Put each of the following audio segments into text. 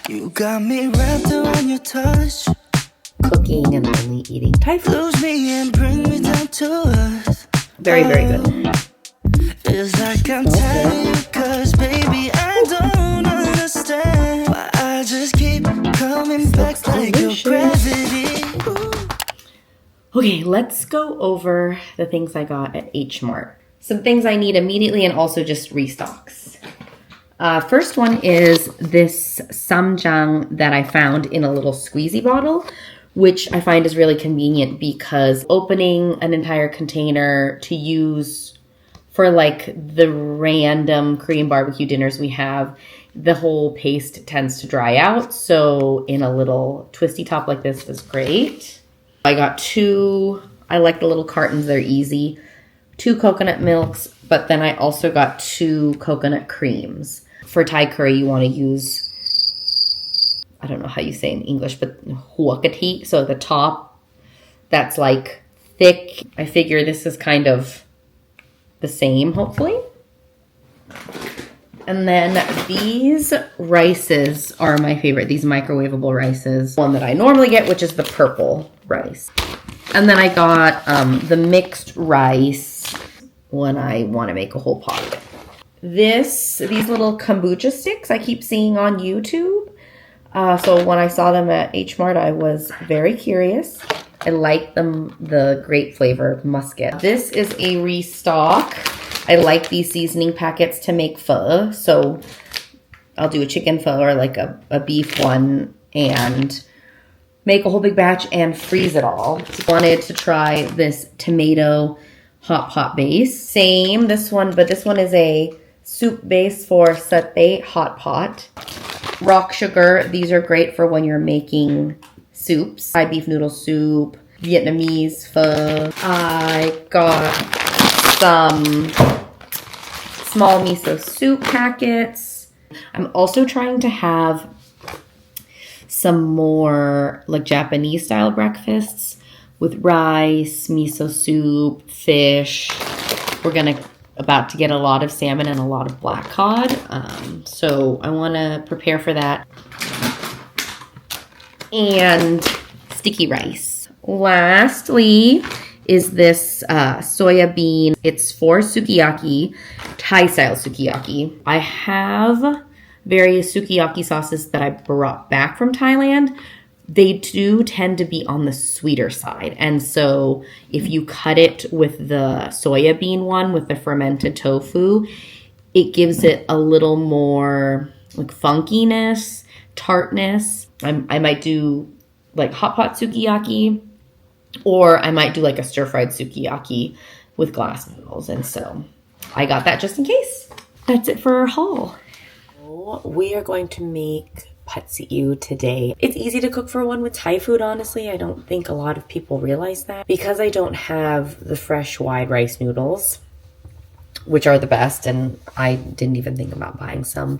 You got me wrapped around your touch. Cooking and only eating Thai food. Lose me and bring me down to earth. Very, very good. Feels like I'm tired, cause baby, I don't understand why I just keep coming back like your gravity. Ooh. Okay, let's go over the things I got at H Mart. Some things I need immediately and also just restocks. First one is this samjang that I found in a little squeezy bottle, which I find is really convenient because opening an entire container to use for like the random Korean barbecue dinners we have, the whole paste tends to dry out. So in a little twisty top like this is great. I got two, I like the little cartons, they're easy. 2 coconut milks, but then I also got 2 coconut creams. For Thai curry, you want to use, I don't know how you say in English, but huakati. So the top that's like thick. I figure this is kind of the same, hopefully. And then these rices are my favorite, these microwavable rices. One that I normally get, which is the purple rice. And then I got the mixed rice when I want to make a whole pot of it. These little kombucha sticks I keep seeing on YouTube. So when I saw them at H Mart, I was very curious. I like them, the grape flavor, muscat. This is a restock. I like these seasoning packets to make pho. So I'll do a chicken pho or like a beef one and make a whole big batch and freeze it all. Wanted to try this tomato hot pot base. Same, this one, but this one is a soup base for satay hot pot. Rock sugar, these are great for when you're making soups. Thai beef noodle soup, Vietnamese pho. I got some small miso soup packets. I'm also trying to have some more like Japanese style breakfasts with rice, miso soup, fish. We're about to get a lot of salmon and a lot of black cod. So I want to prepare for that. And sticky rice. Lastly is this soya bean. It's for sukiyaki, Thai style sukiyaki. I have various sukiyaki sauces that I brought back from Thailand. They do tend to be on the sweeter side. And so if you cut it with the soya bean one with the fermented tofu, it gives it a little more like funkiness, tartness. I might do like hot pot sukiyaki, or I might do like a stir-fried sukiyaki with glass noodles. And so I got that just in case. That's it for our haul. We are going to make pad see ew today. It's easy to cook for one with Thai food, honestly. I don't think a lot of people realize that. Because I don't have the fresh wide rice noodles, which are the best, and I didn't even think about buying some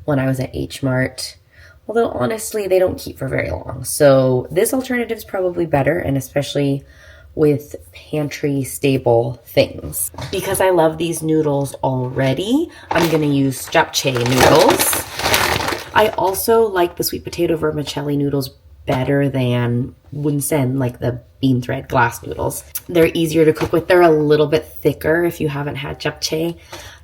when I was at H Mart. Although honestly, they don't keep for very long. So this alternative is probably better, and especially with pantry stable things. Because I love these noodles already, I'm gonna use japchae noodles. I also like the sweet potato vermicelli noodles better than wunsen, like the bean thread glass noodles. They're easier to cook with. They're a little bit thicker if you haven't had japchae.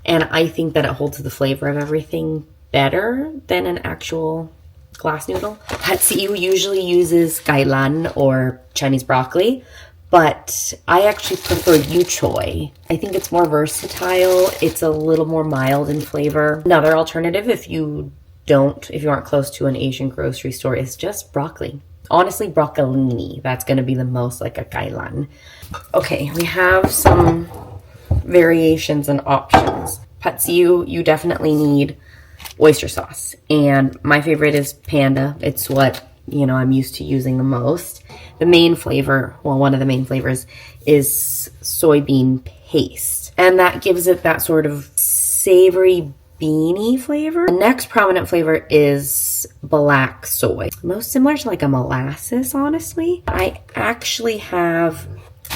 And I think that it holds the flavor of everything better than an actual glass noodle. Pad see ew usually uses gailan or Chinese broccoli, but I actually prefer choi. I think it's more versatile. It's a little more mild in flavor. Another alternative, if you aren't close to an Asian grocery store, is just broccoli. Honestly, broccolini. That's going to be the most like a gailan. Okay, we have some variations and options. Pad see ew, you definitely need oyster sauce. And my favorite is panda. It's what, I'm used to using the most. The main flavor, one of the main flavors is soybean paste. And that gives it that sort of savory beany flavor. The next prominent flavor is black soy. Most similar to like a molasses, honestly. I actually have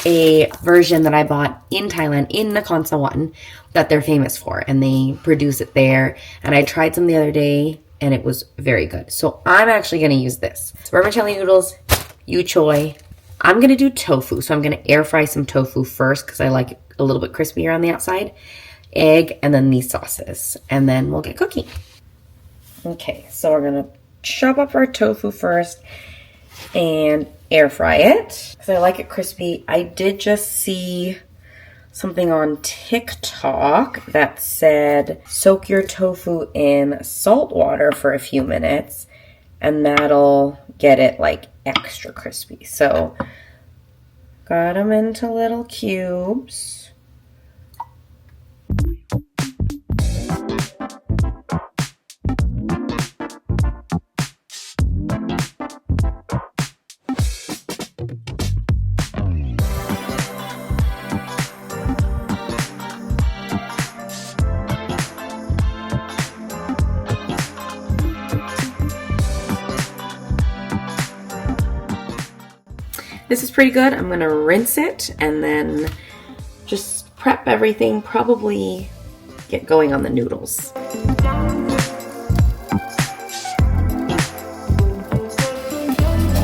a version that I bought in Thailand, in Nakhon Sawan, that they're famous for, and they produce it there. And I tried some the other day, and it was very good. So I'm actually going to use this. It's vermicelli noodles, choi. I'm going to do tofu. So I'm going to air fry some tofu first because I like it a little bit crispier on the outside. Egg, and then these sauces. And then we'll get cooking. Okay, so we're going to chop up our tofu first and air fry it because I like it crispy. I did just see something on TikTok that said soak your tofu in salt water for a few minutes and that'll get it like extra crispy. So got them into little cubes. This is pretty good. I'm gonna rinse it and then just prep everything, probably get going on the noodles.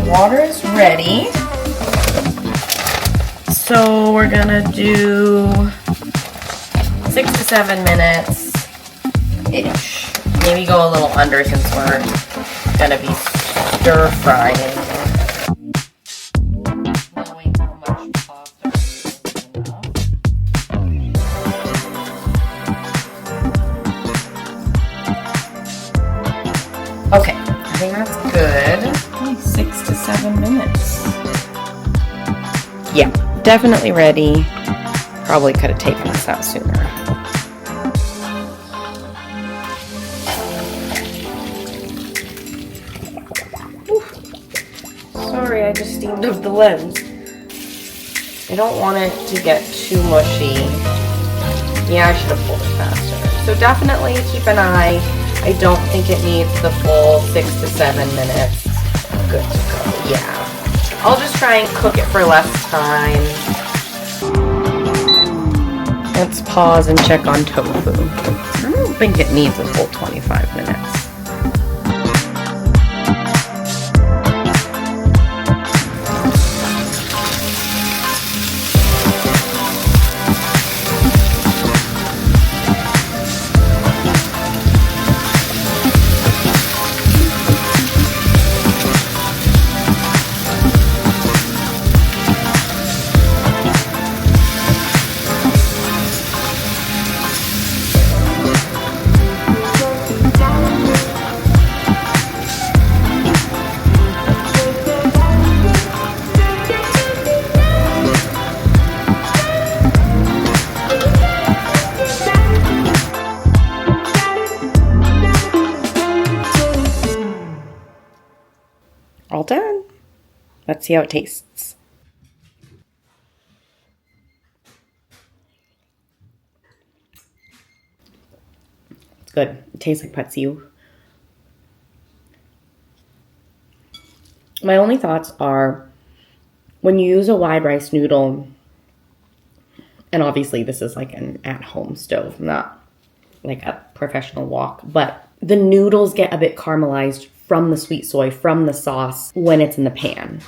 Water is ready. So we're gonna do 6 to 7 minutes-ish. Maybe go a little under since we're gonna be stir frying. Okay, I think that's good. Only 6 to 7 minutes. Yeah, definitely ready. Probably could have taken this out sooner. Whew. Sorry, I just steamed up the lens. I don't want it to get too mushy. Yeah, I should have pulled it faster. So definitely keep an eye. I don't think it needs the full 6 to 7 minutes. Good to go, yeah. I'll just try and cook it for less time. Let's pause and check on tofu. I don't think it needs a full 25 minutes. All done. Let's see how it tastes. It's good. It tastes like patsiu. My only thoughts are when you use a wide rice noodle, and obviously this is like an at-home stove, not like a professional wok, but the noodles get a bit caramelized from the sweet soy, from the sauce when it's in the pan.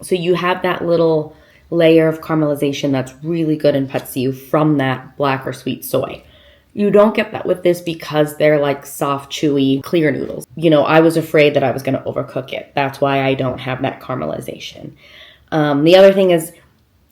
So you have that little layer of caramelization that's really good in patsiu from that black or sweet soy. You don't get that with this because they're like soft, chewy, clear noodles. You know, I was afraid that I was going to overcook it. That's why I don't have that caramelization. The other thing is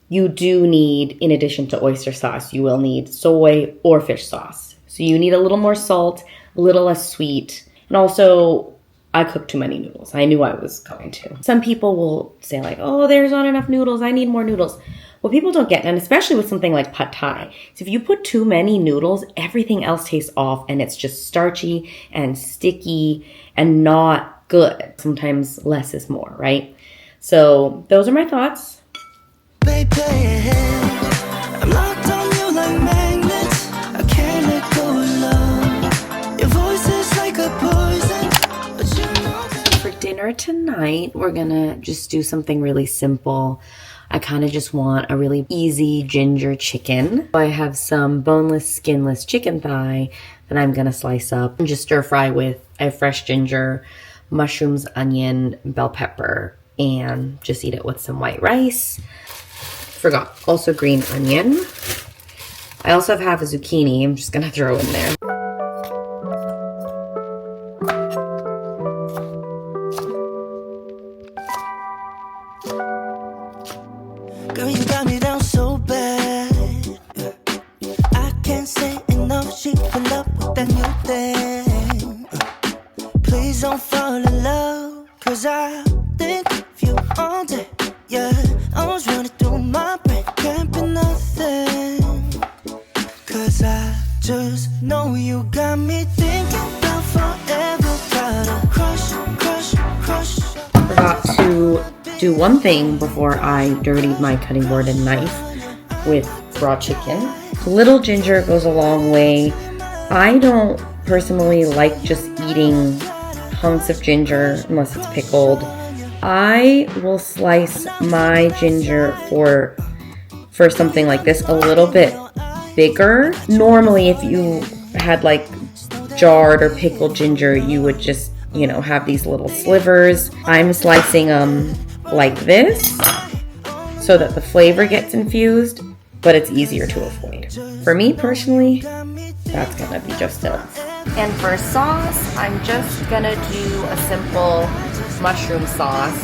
you do need, in addition to oyster sauce, you will need soy or fish sauce. So you need a little more salt, a little less sweet, and also I cooked too many noodles. I knew I was going to. Some people will say like, oh, there's not enough noodles. I need more noodles. What people don't get, and especially with something like pad thai, is if you put too many noodles, everything else tastes off and it's just starchy and sticky and not good. Sometimes less is more, right? So those are my thoughts. Baby, I'm locked on you like magnets. I can't let go of love. Your voice is like a poison, but you know that. For dinner tonight, we're gonna just do something really simple. I kind of just want a really easy ginger chicken. I have some boneless, skinless chicken thigh that I'm gonna slice up and just stir fry with. I have fresh ginger, mushrooms, onion, bell pepper, and just eat it with some white rice. Forgot, also green onion. I also have half a zucchini I'm just gonna throw in there. Girl, you got me down so bad. I can't say enough. She pull up with that new thing. Please don't fall in love, 'cause I think of you all day. Yeah, I was running through my brain, can't be nothing. 'Cause I just know you got me thinking about forever. Gotta crush, crush, crush. Forgot to do one thing before I dirtied my cutting board and knife with raw chicken. A little ginger goes a long way. I don't personally like just eating hunks of ginger unless it's pickled. I will slice my ginger for something like this a little bit bigger. Normally, if you had like jarred or pickled ginger, you would just, you know, have these little slivers. I'm slicing them like this so that the flavor gets infused, but it's easier to avoid. For me personally, that's gonna be just enough. And for sauce, I'm just gonna do a simple mushroom sauce.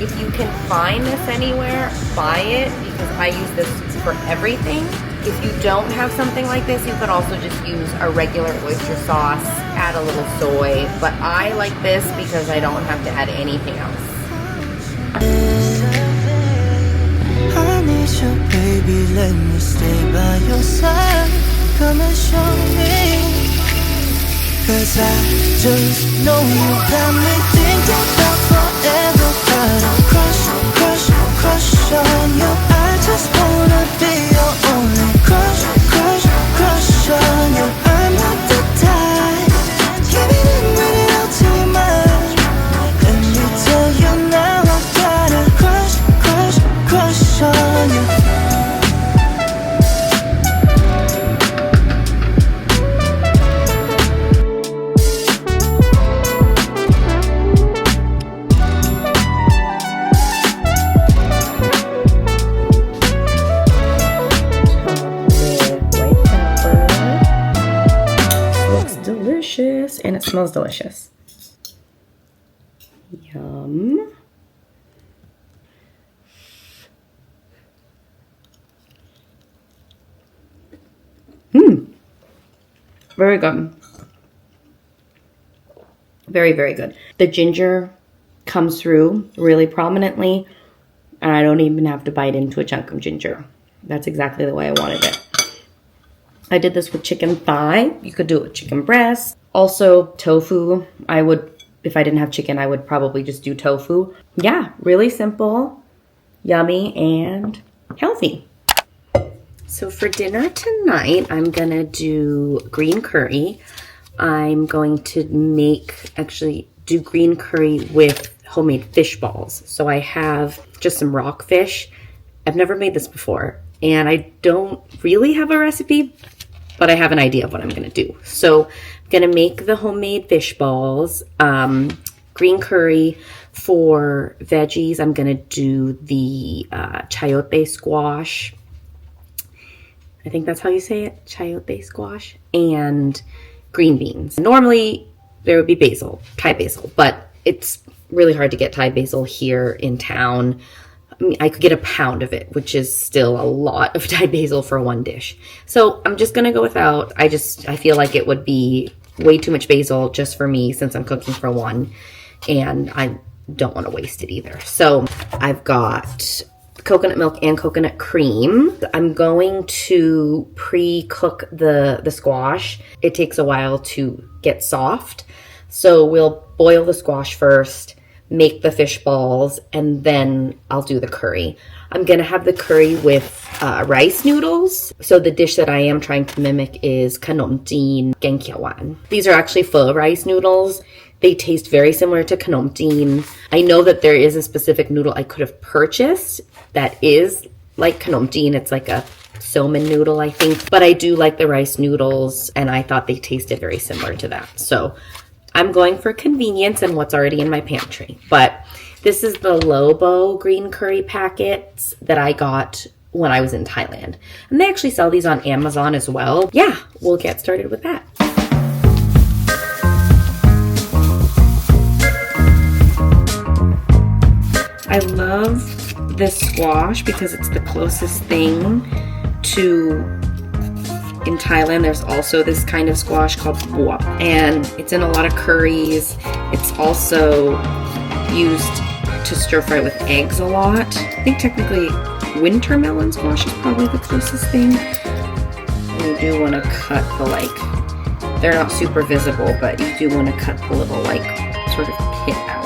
If you can find this anywhere, buy it, because I use this for everything. If you don't have something like this, you could also just use a regular oyster sauce, add a little soy, but I like this because I don't have to add anything else. I need you, baby, let me stay by your side. Come and show me, 'cause I just know you got me thinking about forever. Gotta crush, crush, crush on you. I just wanna be your only crush, crush, crush on you. I'm not the type, give it in, bring it out to your mind. Let me tell you now, I gotta crush, crush, crush on you. And it smells delicious. Yum. Very good. Very, very good. The ginger comes through really prominently, and I don't even have to bite into a chunk of ginger. That's exactly the way I wanted it. I did this with chicken thigh. You could do it with chicken breast. Also, tofu. I would, if I didn't have chicken, I would probably just do tofu. Yeah, really simple, yummy, and healthy. So for dinner tonight, I'm gonna do green curry. I'm going to do green curry with homemade fish balls. So I have just some rockfish. I've never made this before, and I don't really have a recipe, but I have an idea of what I'm gonna do. So I'm gonna make the homemade fish balls, green curry. For veggies, I'm gonna do the chayote squash. I think that's how you say it, chayote squash, and green beans. Normally there would be basil, Thai basil, but it's really hard to get Thai basil here in town. I mean, I could get a pound of it, which is still a lot of Thai basil for one dish. So I'm just gonna go without. I feel like it would be way too much basil just for me since I'm cooking for one, and I don't want to waste it either. So I've got coconut milk and coconut cream. I'm going to pre-cook the squash. It takes a while to get soft. So we'll boil the squash first, make the fish balls, and then I'll do the curry. I'm gonna have the curry with rice noodles. So the dish that I am trying to mimic is kanom jin geng kiao wan. These are actually pho rice noodles. They taste very similar to kanom jin. I know that there is a specific noodle I could have purchased that is like kanom jin. It's like a somen noodle, I think. But I do like the rice noodles, and I thought they tasted very similar to that. So I'm going for convenience and what's already in my pantry. But this is the Lobo green curry packets that I got when I was in Thailand. And they actually sell these on Amazon as well. Yeah, we'll get started with that. I love this squash because it's the closest thing to, in Thailand, there's also this kind of squash called buap, and it's in a lot of curries. It's also used to stir fry with eggs a lot. I think technically winter melon squash is probably the closest thing. And you do want to cut the, they're not super visible, but you do want to cut the little sort of pit out.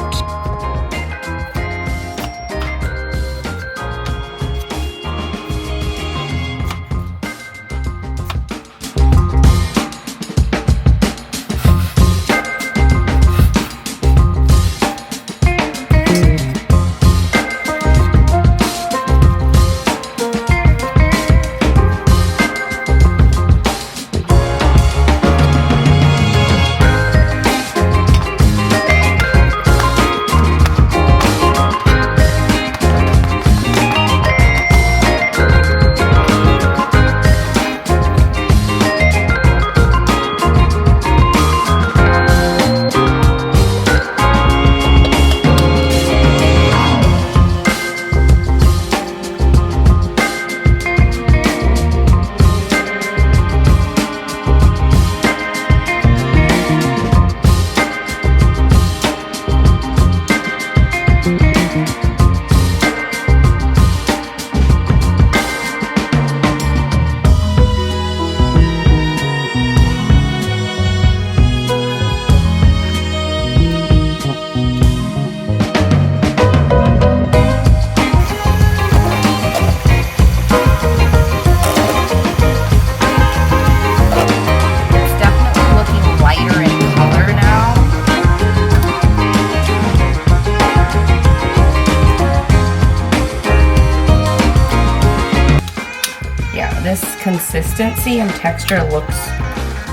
This consistency and texture looks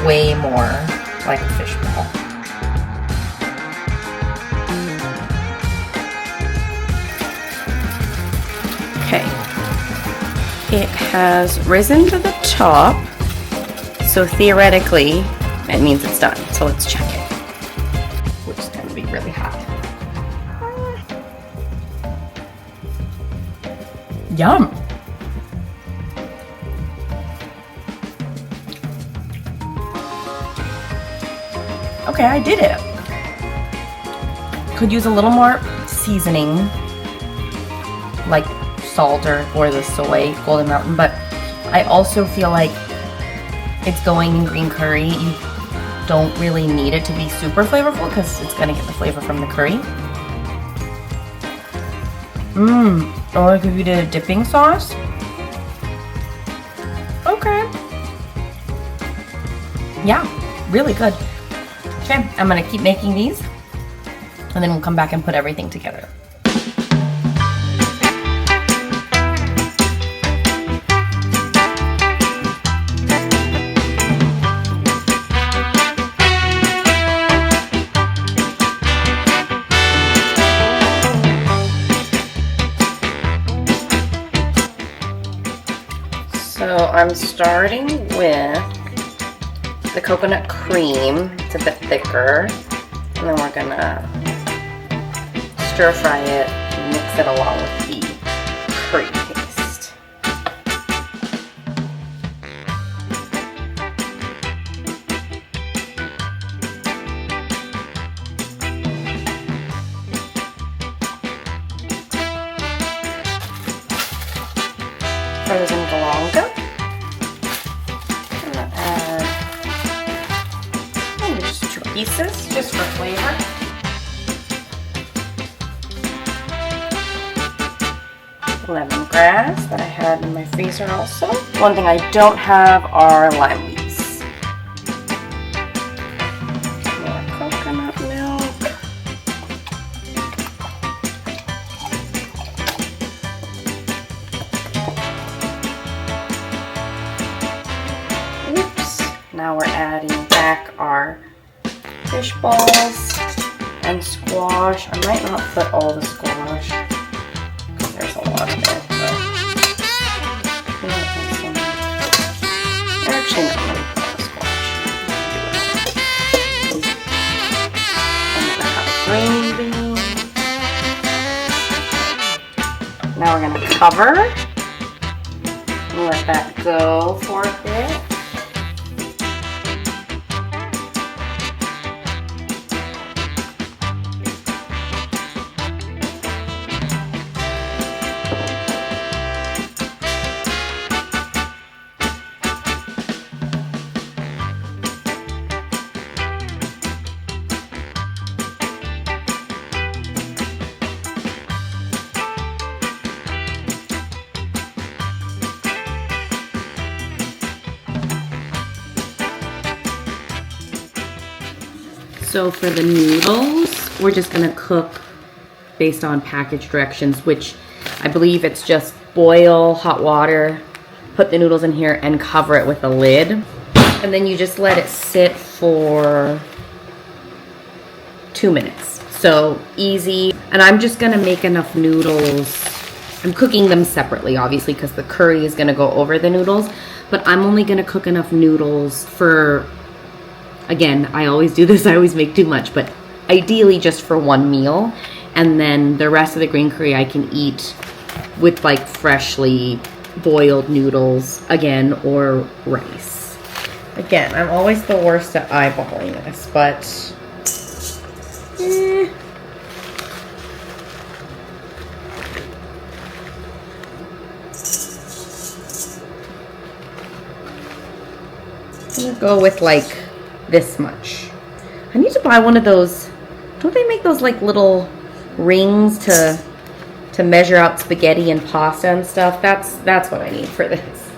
way more like a fish ball. Okay, it has risen to the top, so theoretically it means it's done. So let's check it, which is going to be really hot. Yum! Okay, I did it. Could use a little more seasoning, like salt or the soy Golden Mountain, but I also feel like it's going in green curry. You don't really need it to be super flavorful because it's gonna get the flavor from the curry. Or like if you did a dipping sauce. Okay. Yeah, really good. Okay, I'm gonna keep making these and then we'll come back and put everything together. So I'm starting with the coconut cream. It's a bit thicker, and then we're gonna stir fry it, mix it along with the curry paste. Frozen galanga. Pieces just for flavor. Lemongrass that I had in my freezer also. One thing I don't have are lime leaves. More coconut milk. squash. I might not put all the squash because there's a lot of it. But actually, no, I'm gonna put all the squash. I'm gonna have green beans. Now we're gonna cover. Let that go for a bit. So for the noodles, we're just gonna cook based on package directions, which I believe it's just boil hot water, put the noodles in here and cover it with a lid. And then you just let it sit for 2 minutes. So easy. And I'm just gonna make enough noodles. I'm cooking them separately, obviously, because the curry is gonna go over the noodles, but I'm only gonna cook enough noodles for, again, I always do this, I always make too much, but ideally just for one meal. And then the rest of the green curry I can eat with like freshly boiled noodles, again, or rice. Again, I'm always the worst at eyeballing this, but I'm gonna go with like this much. I need to buy one of those. Don't they make those like little rings to measure out spaghetti and pasta and stuff? That's what I need for this.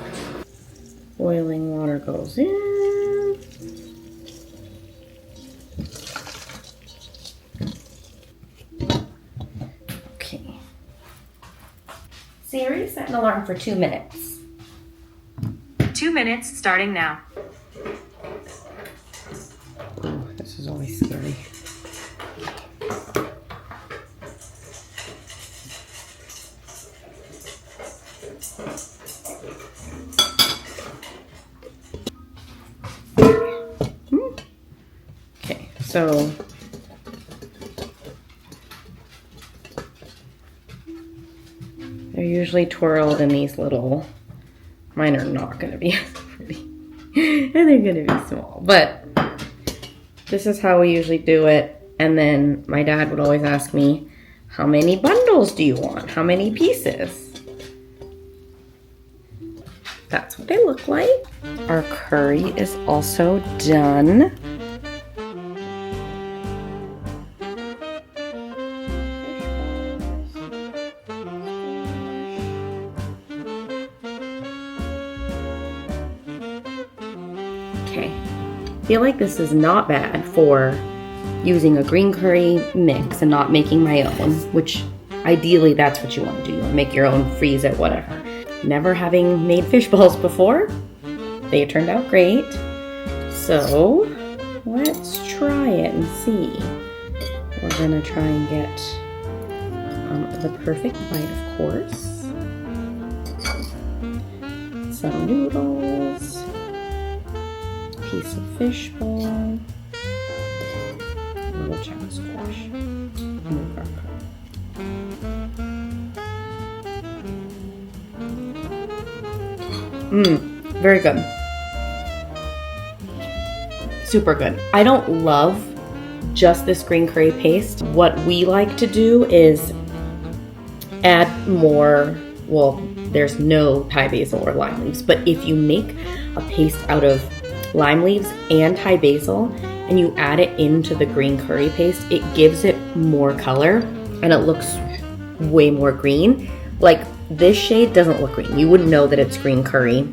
Boiling water goes in. Okay. Siri, set an alarm for 2 minutes. 2 minutes starting now. Ooh, this is always scary. Okay, so they're usually twirled in these little, mine are not gonna be as pretty. And they're gonna be small, but this is how we usually do it. And then my dad would always ask me, how many bundles do you want? How many pieces? That's what they look like. Our curry is also done. Okay, I feel like this is not bad for using a green curry mix and not making my own, which ideally that's what you want to do. You want to make your own, freeze it, whatever. Never having made fish balls before, they turned out great. So let's try it and see. We're gonna try and get the perfect bite, of course. Some noodles, piece of fish ball, little chunk of squash, and garlic. Very good. Super good. I don't love just this green curry paste. What we like to do is add more, well, there's no Thai basil or lime leaves, but if you make a paste out of lime leaves and Thai basil and you add it into the green curry paste, it gives it more color and it looks way more green. Like this shade doesn't look green. You wouldn't know that it's green curry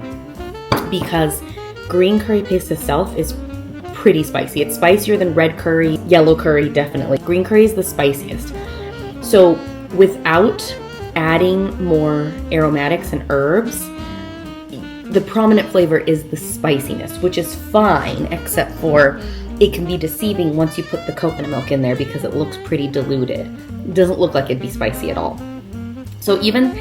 because green curry paste itself is pretty spicy. It's spicier than red curry, yellow curry, definitely. Green curry is the spiciest. So without adding more aromatics and herbs, the prominent flavor is the spiciness, which is fine, except for it can be deceiving once you put the coconut milk in there because it looks pretty diluted. It doesn't look like it'd be spicy at all. So even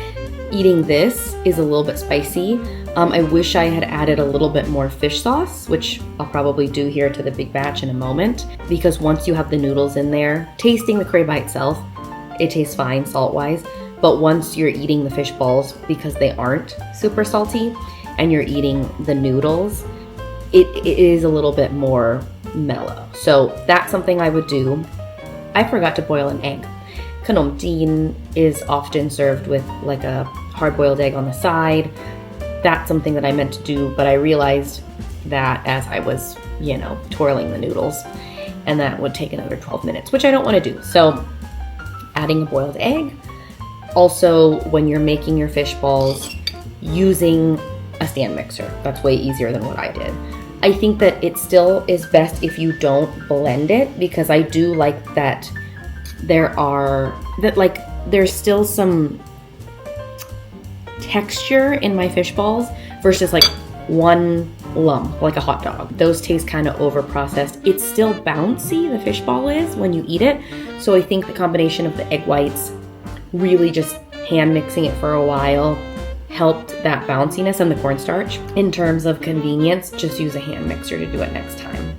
eating this is a little bit spicy. I wish I had added a little bit more fish sauce, which I'll probably do here to the big batch in a moment, because once you have the noodles in there, tasting the curry by itself, it tastes fine salt-wise, but once you're eating the fish balls, because they aren't super salty, and you're eating the noodles, it is a little bit more mellow. So that's something I would do. I forgot to boil an egg. Khanom jin is often served with like a hard-boiled egg on the side. That's something that I meant to do, but I realized that as I was, twirling the noodles, and that would take another 12 minutes, which I don't want to do. So adding a boiled egg. Also, when you're making your fish balls, using a stand mixer. That's way easier than what I did. I think that it still is best if you don't blend it, because I do like that there's still some texture in my fish balls versus like one lump, like a hot dog. Those taste kind of over processed. It's still bouncy, the fish ball is, when you eat it. So I think the combination of the egg whites, really just hand mixing it for a while, helped that bounciness and the cornstarch. In terms of convenience, just use a hand mixer to do it next time.